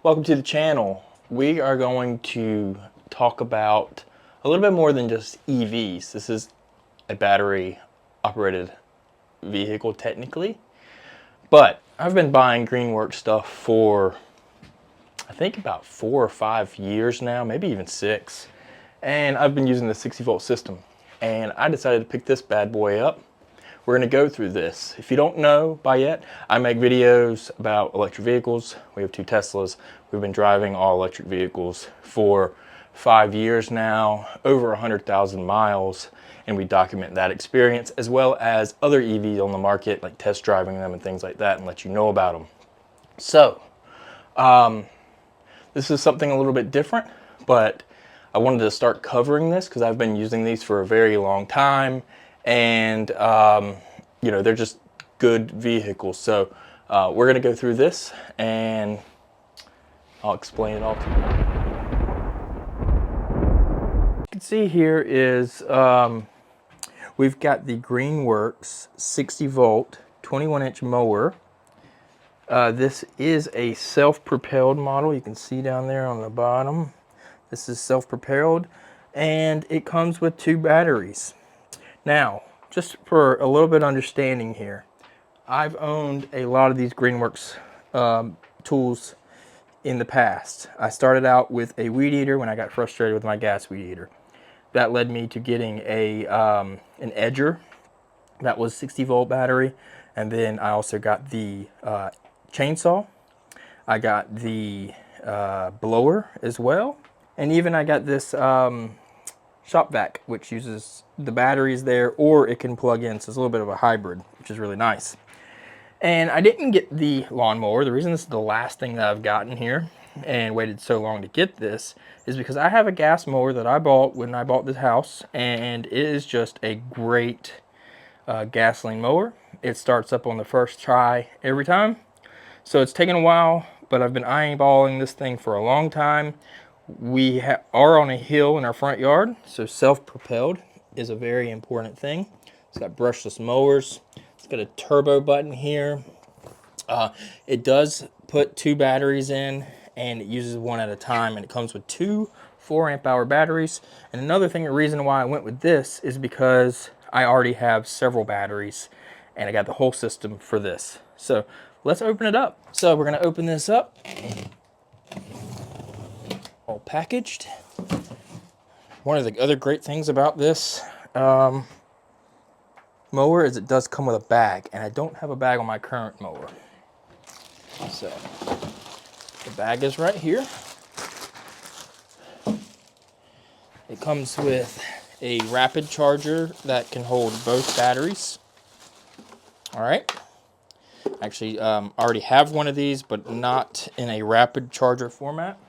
Welcome to the channel. We are going to talk about a little bit more than just EVs. This is a battery operated vehicle technically, but I've been buying Greenworks stuff for I think about 4 or 5 years now, maybe even 6. And I've been using the 60-volt system, and I decided to pick this bad boy up. We're going to go through this. If you don't know by yet, I make videos about electric vehicles. We have 2 Teslas. We've been driving all electric vehicles for 5 years now, over 100,000 miles, and we document that experience as well as other EVs on the market, like test driving them and things like that, and let you know about them. So, this is something a little bit different, but I wanted to start covering this because I've been using these for a very long time, and you know, they're just good vehicles. So we're going to go through this and I'll explain it all to you. You can see here is we've got the Greenworks 60-volt 21-inch mower. This is a self-propelled model. You can see down there on the bottom. This is self-propelled, and it comes with 2 batteries. Now, just for a little bit of understanding here, I've owned a lot of these Greenworks tools in the past. I started out with a weed eater when I got frustrated with my gas weed eater. That led me to getting an edger that was 60-volt battery, and then I also got the chainsaw. I got the blower as well, and even I got this shop vac, which uses the batteries there, or it can plug in, so it's a little bit of a hybrid, which is really nice. And I didn't get the lawnmower. The reason this is the last thing that I've gotten here and waited so long to get this is because I have a gas mower that I bought when I bought this house, and it is just a great gasoline mower. It starts up on the first try every time. So it's taken a while, but I've been eyeballing this thing for a long time. We are on a hill in our front yard, so self-propelled is a very important thing. It's got brushless mowers. It's got a turbo button here. It does put 2 batteries in, and it uses one at a time, and it comes with 2 4-amp-hour batteries. And another thing, the reason why I went with this is because I already have several batteries, and I got the whole system for this. So let's open it up. So we're going to open this up. All packaged. One of the other great things about this mower is it does come with a bag, and I don't have a bag on my current mower. So the bag is right here. It comes with a rapid charger that can hold both batteries. All right. Actually, I already have one of these, but not in a rapid charger format.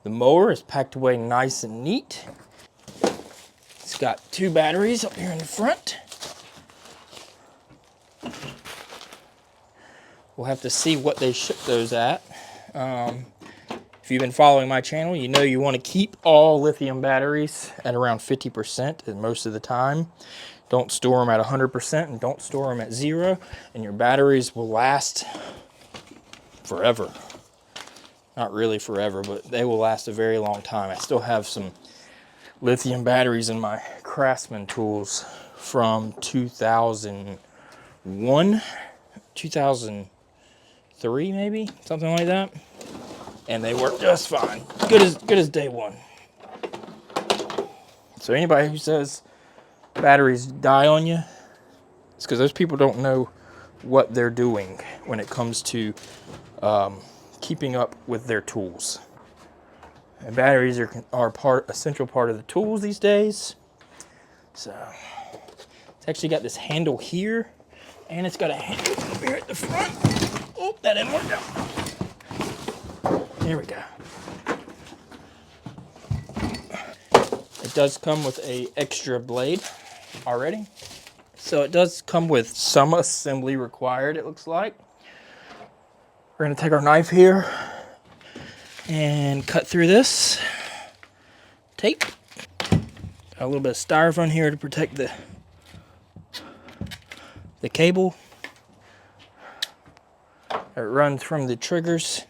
The mower is packed away nice and neat. It's got 2 batteries up here in the front. We'll have to see what they ship those at. If you've been following my channel, you know you want to keep all lithium batteries at around 50% most of the time. Don't store them at 100% and don't store them at 0, and your batteries will last forever. Not really forever, but they will last a very long time. I still have some lithium batteries in my Craftsman tools from 2001, 2003 maybe, something like that. And they work just fine. Good as day one. So anybody who says batteries die on you, it's because those people don't know what they're doing when it comes to keeping up with their tools. And batteries are a central part of the tools these days. So it's actually got this handle here, and it's got a handle up here at the front. Oh, that didn't work out. There we go. It does come with a extra blade already. So it does come with some assembly required, it looks like. We're going to take our knife here and cut through this tape. Got a little bit of styrofoam here to protect the cable. It runs from the triggers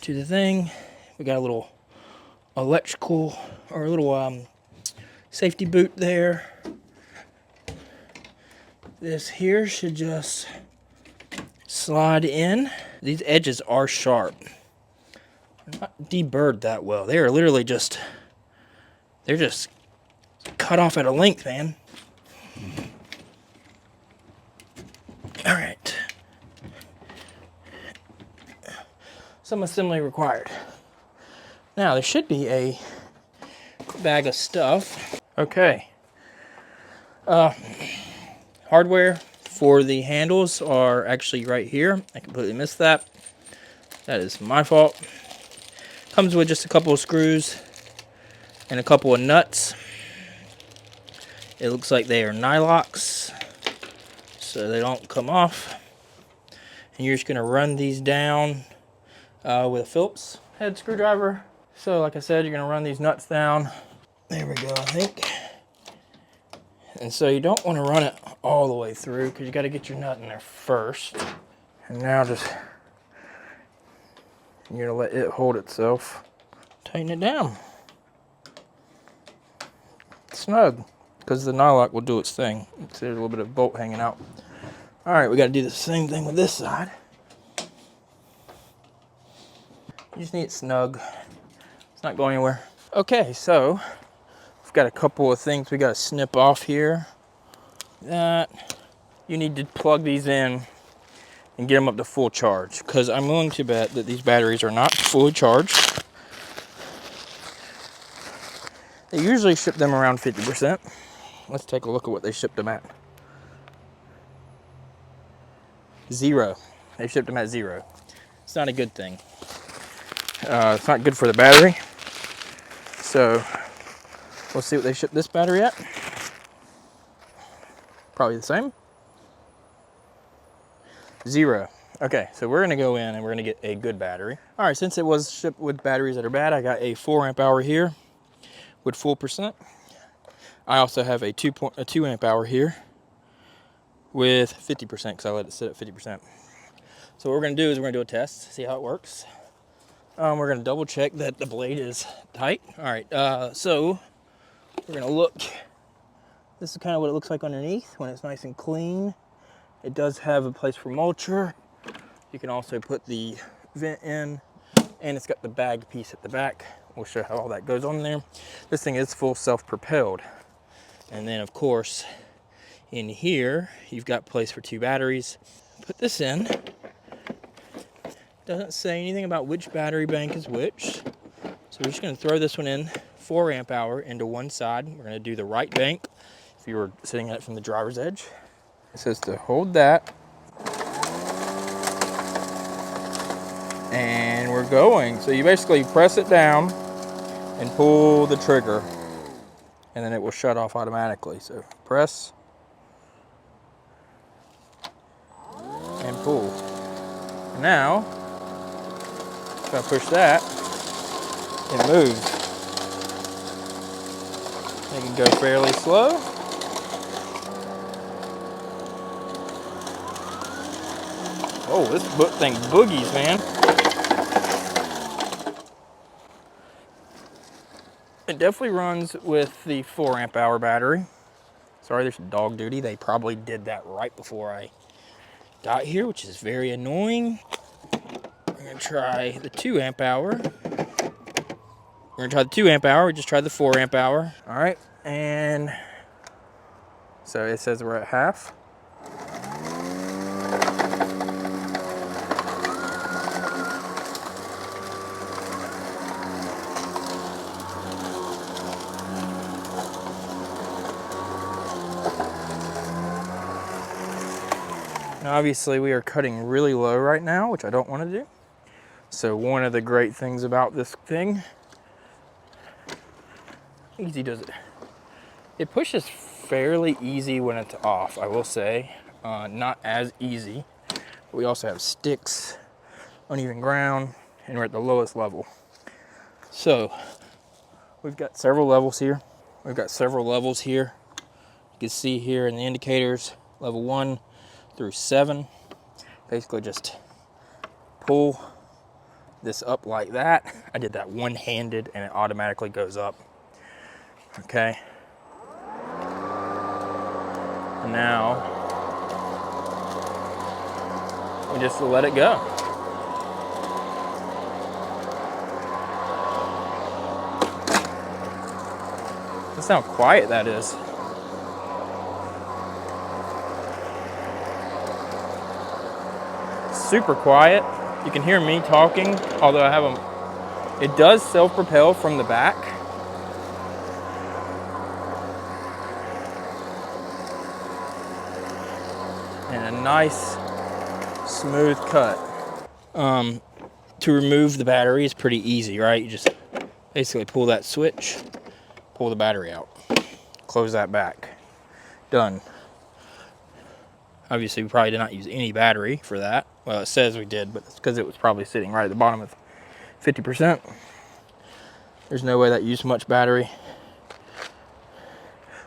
to the thing. We got a little electrical, or a little safety boot there. This here should just slide in. These edges are sharp. They're not deburred that well. They are literally just, they're just cut off at a length, man. All right. Some assembly required. Now, there should be a bag of stuff. Okay. Hardware for the handles are actually right here. I completely missed that. That is my fault. Comes with just a couple of screws and a couple of nuts. It looks like they are nylox, so they don't come off. And you're just gonna run these down with a Phillips head screwdriver. So like I said, you're gonna run these nuts down. There we go, I think. And so you don't want to run it all the way through because you got to get your nut in there first. And now just, you're gonna let it hold itself. Tighten it down. Snug, because the nylock will do its thing. There's a little bit of bolt hanging out. All right, we got to do the same thing with this side. You just need it snug. It's not going anywhere. Okay, so we've got a couple of things we got to snip off here. That you need to plug these in and get them up to full charge, because I'm willing to bet that these batteries are not fully charged. They usually ship them around 50%. Let's take a look at what they shipped them at. 0. They shipped them at 0. It's not a good thing. It's not good for the battery. So we'll see what they shipped this battery at. Probably the same. 0. Okay, so we're gonna go in and we're gonna get a good battery. All right, since it was shipped with batteries that are bad, I got a 4 amp hour here with full percent. I also have a 2 amp hour here with 50% because I let it sit at 50%. So what we're gonna do is we're gonna do a test, see how it works. We're gonna double check that the blade is tight. All right, so we're gonna look. This is kind of what it looks like underneath when it's nice and clean. It does have a place for mulcher. You can also put the vent in, and it's got the bag piece at the back. We'll show how all that goes on there. This thing is full self-propelled. And then of course, in here, you've got place for 2 batteries. Put this in. Doesn't say anything about which battery bank is which. So we're just gonna throw this one in, 4 amp hour into one side. We're gonna do the right bank if you were sitting at it from the driver's edge. It says to hold that. And we're going. So you basically press it down and pull the trigger, and then it will shut off automatically. So press and pull. Now, if I push that, it moves. It can go fairly slow. Oh, this thing boogies, man. It definitely runs with the 4 amp hour battery. Sorry, there's dog duty. They probably did that right before I got here, which is very annoying. We're gonna try the 2 amp hour. We're gonna try the 2 amp hour. We just tried the 4 amp hour. All right, and so it says we're at half. Now, obviously, we are cutting really low right now, which I don't want to do. So one of the great things about this thing, easy does it. It pushes fairly easy when it's off, I will say. Not as easy. We also have sticks, uneven ground, and we're at the lowest level. So we've got several levels here. You can see here in the indicators, level 1 through 7. Basically just pull this up like that. I did that one-handed and it automatically goes up. Okay. And now we just let it go. That's how quiet that is. Super quiet. You can hear me talking, although I have them. It does self-propel from the back. And a nice smooth cut. To remove the battery is pretty easy, right? You just basically pull that switch, pull the battery out, close that back. Done. Obviously, we probably did not use any battery for that. Well, it says we did, but it's because it was probably sitting right at the bottom of 50%. There's no way that used much battery.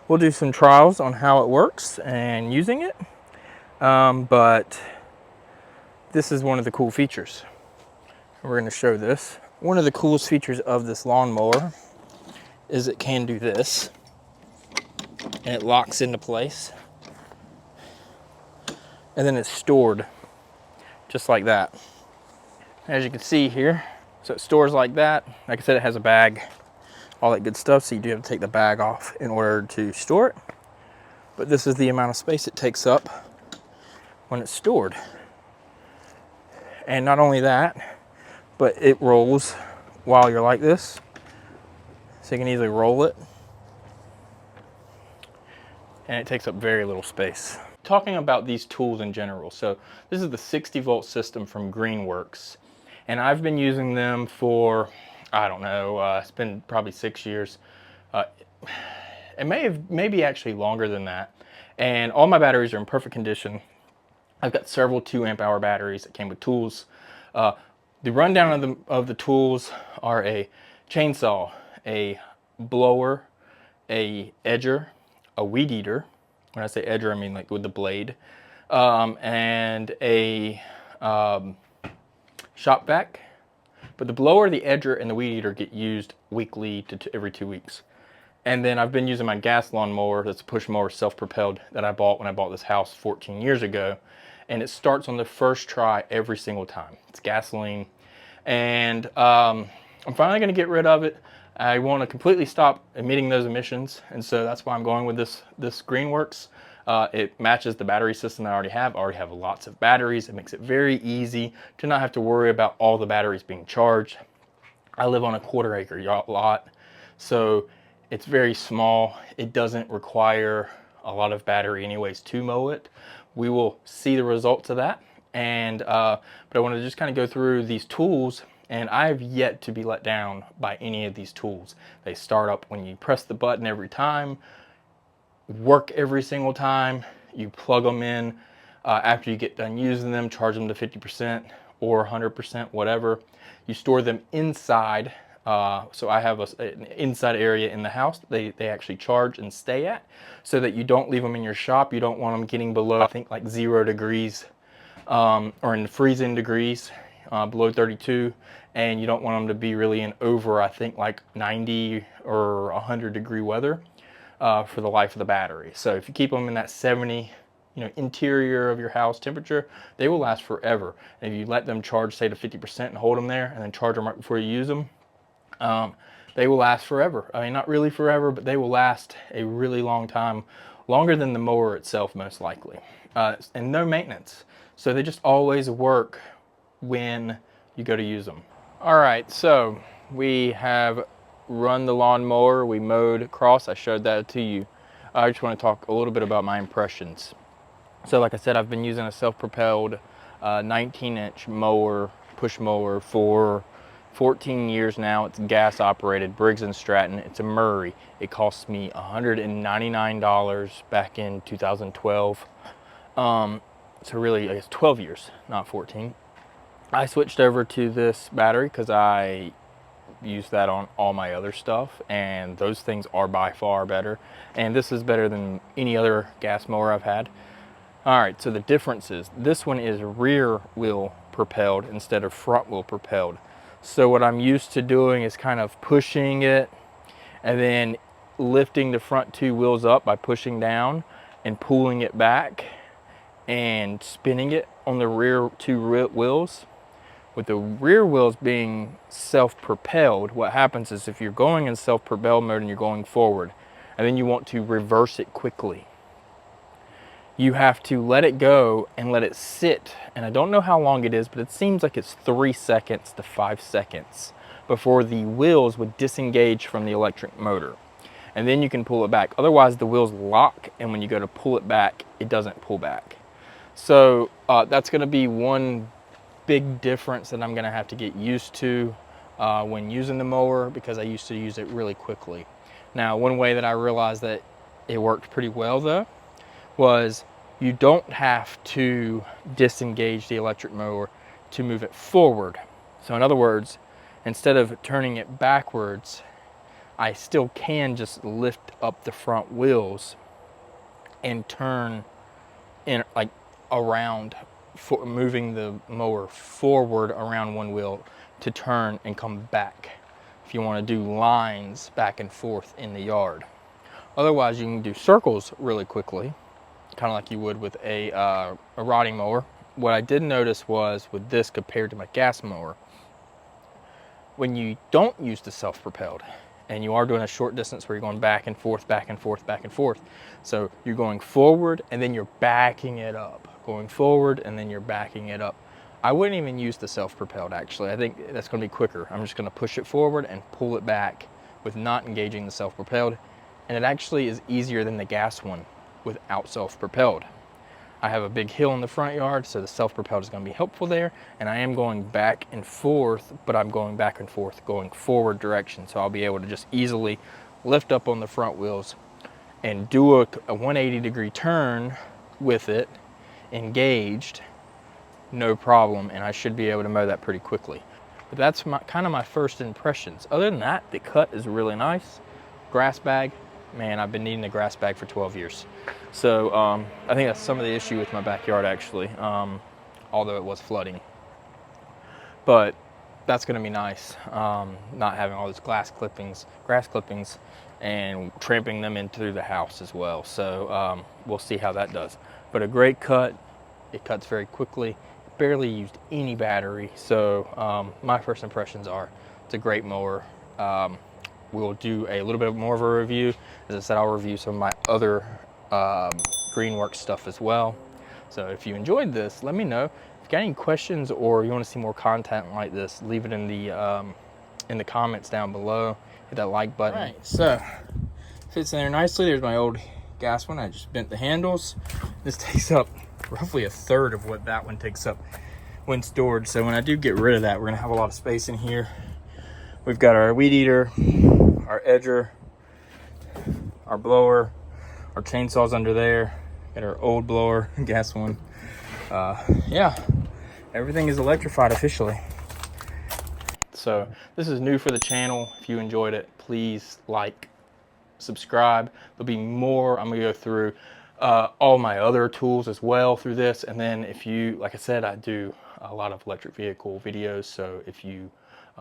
We'll do some trials on how it works and using it. But this is one of the cool features. We're going to show this. One of the coolest features of this lawnmower is it can do this. And it locks into place. And then it's stored just like that. As you can see here, so it stores like that. Like I said, it has a bag, all that good stuff, so you do have to take the bag off in order to store it. But this is the amount of space it takes up when it's stored. And not only that, but it rolls while you're like this. So you can easily roll it. And it takes up very little space. Talking about these tools in general, so this is the 60-volt system from Greenworks, and I've been using them for, I don't know, it's been probably 6 years. It maybe actually longer than that, and all my batteries are in perfect condition. I've got several 2 amp hour batteries that came with tools. The rundown of the tools are a chainsaw, a blower, a edger, a weed eater. When I say edger, I mean like with the blade, and a shop vac. But the blower, the edger, and the weed eater get used weekly to every 2 weeks. And then I've been using my gas lawnmower, that's a push mower, self-propelled, that I bought when I bought this house 14 years ago. And it starts on the first try every single time. It's gasoline. And I'm finally gonna get rid of it. I want to completely stop emitting those emissions, and so that's why I'm going with this Greenworks. It matches the battery system I already have. I already have lots of batteries. It makes it very easy to not have to worry about all the batteries being charged. I live on a 1/4 acre lot, so it's very small. It doesn't require a lot of battery anyways to mow it. We will see the results of that, and but I want to just kind of go through these tools. And I've yet to be let down by any of these tools. They start up when you press the button every time, work every single time. You plug them in after you get done using them, charge them to 50% or 100%, whatever. You store them inside. So I have an inside area in the house they actually charge and stay at, so that you don't leave them in your shop. You don't want them getting below, I think, like 0 degrees or in freezing degrees. Below 32, and you don't want them to be really in over, I think, like 90 or 100 degree weather for the life of the battery. So if you keep them in that 70, interior of your house temperature, they will last forever. And if you let them charge, say, to 50% and hold them there, and then charge them right before you use them, they will last forever. I mean, not really forever, but they will last a really long time, longer than the mower itself, most likely, and no maintenance. So they just always work when you go to use them. All right, so we have run the lawnmower, we mowed across, I showed that to you. I just want to talk a little bit about my impressions. So like I said, I've been using a self-propelled 19-inch mower, push mower, for 14 years now. It's gas operated, Briggs & Stratton. It's a Murray. It cost me $199 back in 2012. So really, I guess 12 years, not 14. I switched over to this battery because I use that on all my other stuff, and those things are by far better. And this is better than any other gas mower I've had. All right, so the difference is this one is rear wheel propelled instead of front wheel propelled. So what I'm used to doing is kind of pushing it and then lifting the front two wheels up by pushing down and pulling it back and spinning it on the rear two wheels. With the rear wheels being self-propelled, what happens is if you're going in self-propelled mode and you're going forward and then you want to reverse it quickly, you have to let it go and let it sit. And I don't know how long it is, but it seems like it's 3 seconds to 5 seconds before the wheels would disengage from the electric motor. And then you can pull it back. Otherwise the wheels lock, and when you go to pull it back, it doesn't pull back. So that's gonna be one big difference that I'm gonna have to get used to when using the mower, because I used to use it really quickly. Now, one way that I realized that it worked pretty well though, was you don't have to disengage the electric mower to move it forward. So in other words, instead of turning it backwards, I still can just lift up the front wheels and turn in like around, moving the mower forward around one wheel to turn and come back if you want to do lines back and forth in the yard. Otherwise, you can do circles really quickly, kind of like you would with a riding mower. What I did notice was with this compared to my gas mower, when you don't use the self-propelled and you are doing a short distance where you're going back and forth, back and forth, back and forth. So you're going forward and then you're backing it up, going forward and then you're backing it up. I wouldn't even use the self-propelled actually. I think that's gonna be quicker. I'm just gonna push it forward and pull it back with not engaging the self-propelled. And it actually is easier than the gas one without self-propelled. I have a big hill in the front yard, so the self-propelled is going to be helpful there. And I am going back and forth, but I'm going back and forth, going forward direction. So I'll be able to just easily lift up on the front wheels and do a 180-degree turn with it engaged, no problem. And I should be able to mow that pretty quickly. But that's kind of my first impressions. Other than that, the cut is really nice. Grass bag, man, I've been needing a grass bag for 12 years. So I think that's some of the issue with my backyard actually, although it was flooding. But that's gonna be nice, not having all those grass clippings, and tramping them in through the house as well. So we'll see how that does. But a great cut, it cuts very quickly, barely used any battery. So my first impressions are it's a great mower. We'll do a little bit more of a review. As I said, I'll review some of my other Greenworks stuff as well. So if you enjoyed this, let me know. If you got any questions or you want to see more content like this, leave it in the comments down below. Hit that like button. All right, so fits in there nicely. There's my old gas one. I just bent the handles. This takes up roughly a third of what that one takes up when stored. So when I do get rid of that, we're gonna have a lot of space in here. We've got our weed eater, our edger, our blower, our chainsaws under there, got our old blower, gas one. Yeah, everything is electrified officially. So this is new for the channel. If you enjoyed it, please like, subscribe. There'll be more. I'm gonna go through all my other tools as well through this. And then if you, like I said, I do a lot of electric vehicle videos. So if you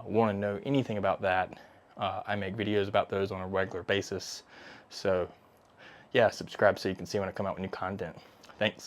want to know anything about that, I make videos about those on a regular basis. So yeah, subscribe so you can see when I come out with new content. Thanks.